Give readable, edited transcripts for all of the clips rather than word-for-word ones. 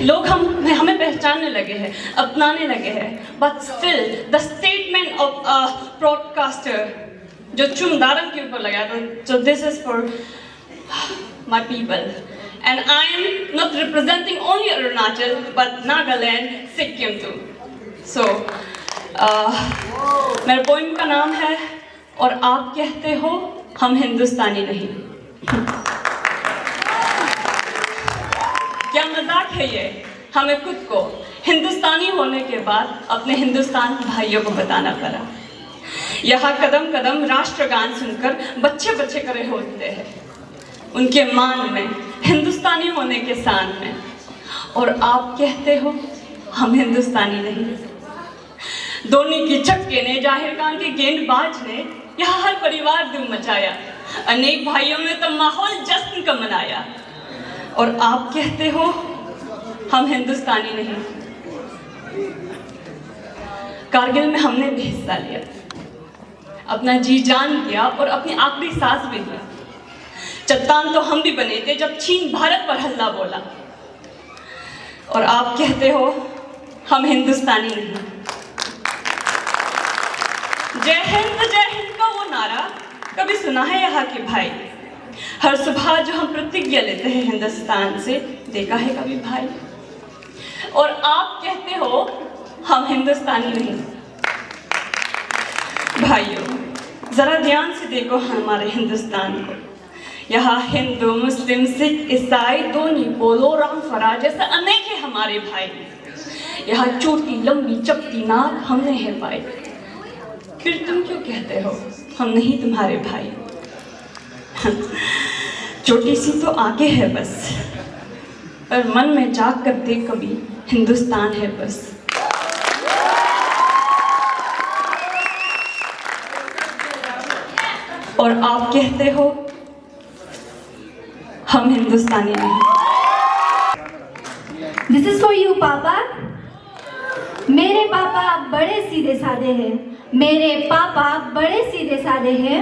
लोग हमें पहचानने लगे हैं, अपनाने लगे हैं, but still the statement of a broadcaster जो चुमदारम के ऊपर लगाया था, जो this is for my people and I am not representing only Arunachal but Nagaland, Sikkim too. So मेरे पोइम का नाम है और आप कहते हो हम हिंदुस्तानी नहीं। क्या मजाक है ये, हमें खुद को हिंदुस्तानी होने के बाद अपने हिंदुस्तान भाइयों को बताना पड़ा। यहाँ कदम कदम राष्ट्रगान सुनकर बच्चे बच्चे करे होते हैं, उनके मान में, हिंदुस्तानी होने के शान में, और आप कहते हो हम हिंदुस्तानी नहीं। धोनी की छक्के ने, जाहिर खान के गेंदबाज ने यहाँ हर परिवार धूम मचाया, अनेक भाइयों में तो माहौल जश्न का मनाया, और आप कहते हो हम हिंदुस्तानी नहीं। कारगिल में हमने भी हिस्सा लिया, अपना जी जान दिया और अपनी आखिरी सांस भी दी। चट्टान तो हम भी बने थे जब चीन भारत पर हल्ला बोला, और आप कहते हो हम हिंदुस्तानी नहीं। जय हिंद का वो नारा कभी सुना है यहाँ के भाई? हर सुबह जो हम प्रतिज्ञा लेते हैं हिंदुस्तान से, देखा है कभी भाई? और आप कहते हो हम हिंदुस्तानी नहीं। भाइयों, जरा ध्यान से देखो हमारे हिंदुस्तान को। यहाँ हिंदू, मुस्लिम, सिख, ईसाई, धोनी, बोलो, राम, फराज जैसे अनेक है हमारे भाई। यहाँ छोटी लंबी चपटी नाक हमने है पाई, फिर तुम क्यों कहते हो हम नहीं तुम्हारे भाई? छोटी सी तो आगे है बस, पर मन में जाग कर देख कभी हिंदुस्तान है बस। और आप कहते हो हम हिंदुस्तानी नहीं। दिस इज फॉर यू पापा। मेरे पापा बड़े सीधे साधे हैं, मेरे पापा बड़े सीधे साधे हैं।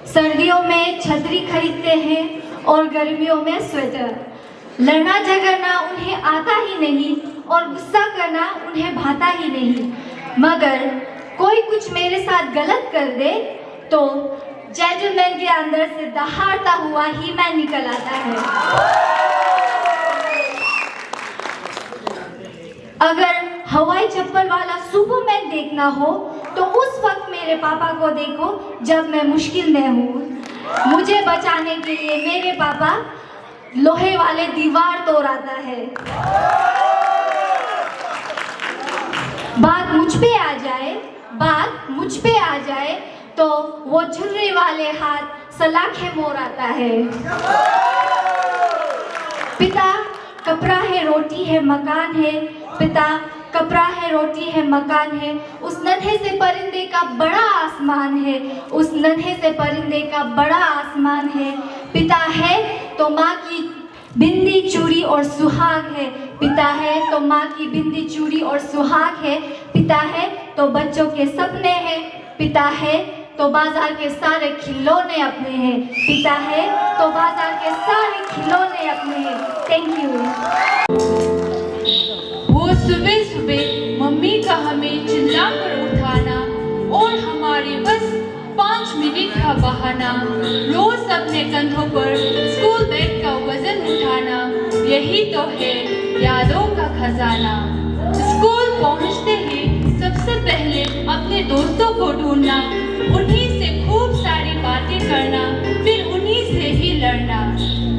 सर्दियों में छतरी खरीदते हैं और गर्मियों में स्वेटर। लड़ना झगड़ना उन्हें आता ही नहीं और गुस्सा करना उन्हें भाता ही नहीं, मगर कोई कुछ मेरे साथ गलत कर दे तो जेंटलमैन के अंदर से दहाड़ता हुआ ही मैं निकल आता है। अगर हवाई चप्पल वाला सुपरमैन देखना हो तो उस वक्त मेरे पापा को देखो जब मैं मुश्किल में हूँ। मुझे बचाने के लिए मेरे पापा लोहे वाले दीवार तोड़ आता है। बात मुझ पे आ जाए तो वो छुरी वाले हाथ सलाखे मोड़ आता है। पिता कपड़ा है, रोटी है, मकान है। पिता कपड़ा है, रोटी है, मकान है। उस नन्हे से परिंदे का बड़ा आसमान है, उस नन्हे से परिंदे का बड़ा आसमान है। पिता है तो माँ की बिंदी, चूड़ी और सुहाग है। पिता है तो माँ की बिंदी, चूड़ी और सुहाग है। पिता है तो बच्चों के सपने हैं। पिता है तो बाजार के सारे खिलौने अपने हैं। पिता है तो बाजार के सारे खिलौने अपने हैं। Thank you. वो सुबह सुबह मम्मी का हमें चिल्ला कर उठाना और हमारे बस 5 मिनट का बहाना, रोज अपने कंधों पर स्कूल बैग का वजन उठाना, यही तो है यादों का खजाना। स्कूल पहुंचते ही सबसे पहले अपने दोस्तों को ढूंढना, उन्हीं से खूब सारी बातें करना, फिर उन्हीं से ही लड़ना।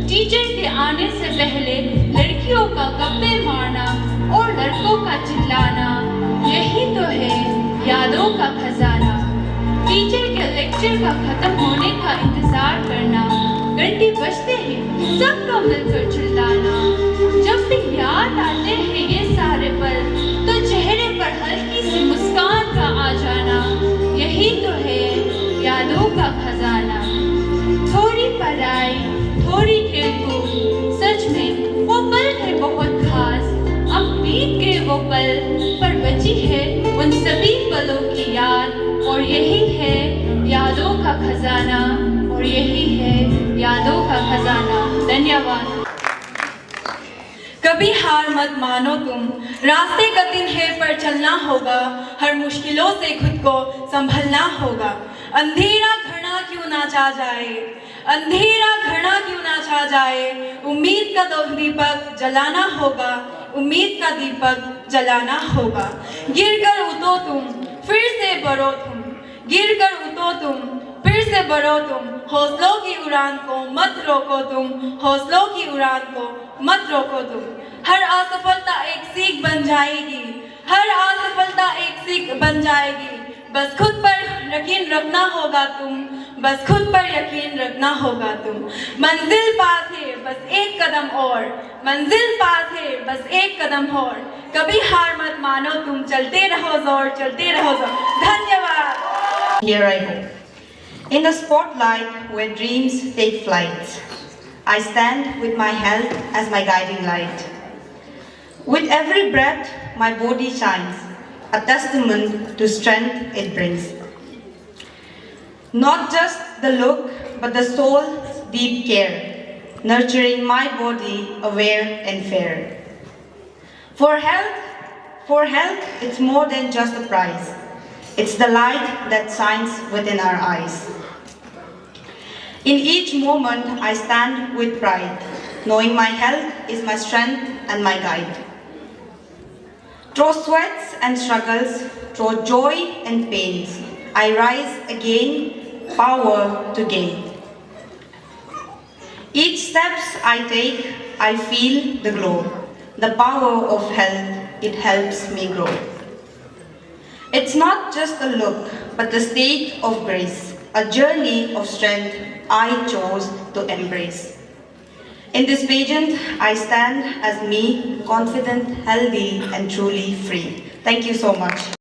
टीचर के आने से पहले लड़कियों का गप्पे मारना और लड़कों का चिल्लाना, यही तो है यादों का खजाना। टीचर के लेक्चर का खत्म होने का इंतजार करना, घंटी बजते ही सबका मिलकर चिल्लाना। जब भी याद आते हैं ये सारे पल तो चेहरे पर हल्की सी मुस्कान का आ जाना, यही तो है यादों का खजाना। थोड़ी पढ़ाई, थोड़ी खेलकूद, सच में वो पल है बहुत खास। अब बीत गए वो पल पर बची है उन सभी पलों की याद, और यही है यादों का खजाना, और यही है यादों का खजाना। धन्यवाद। कभी हार मत मानो तुम, रास्ते कठिन है पर चलना होगा, हर मुश्किलों से खुद को संभलना होगा। अंधेरा घना क्यों ना छा जाए, अंधेरा घना क्यों ना छा जाए, उम्मीद का तो दीपक जलाना होगा, उम्मीद का दीपक जलाना होगा। गिर कर उठो तुम, फिर से बढ़ो तुम, गिर कर उठो तुम, फिर से बढ़ो तुम, हौसलों की उड़ान को मत रोको तुम, हौसलों की उड़ान को मत रोको तुम। हर असफलता एक सीख बन जाएगी, हर असफलता एक सीख बन जाएगी। बस खुद पर यकीन रखना होगा तुम, बस खुद पर यकीन रखना होगा तुम। मंजिल पास है बस एक कदम और, मंजिल पास है बस एक कदम और, कभी हार मत मानो तुम, चलते रहो जोर, चलते रहो जोर। धन्यवाद। Here I go. In the spotlight where dreams take flight, I stand with my health as my guiding light. With every breath, my body shines, a testament to strength it brings. Not just the look, but the soul's deep care, nurturing my body aware and fair. For health, it's more than just a prize. It's the light that shines within our eyes. In each moment, I stand with pride, knowing my health is my strength and my guide. Through sweats and struggles, through joy and pains, I rise again, power to gain. Each steps I take, I feel the glow. The power of health, it helps me grow. It's not just a look, but the state of grace, a journey of strength I chose to embrace. In this pageant, I stand as me, confident, healthy, and truly free. Thank you so much.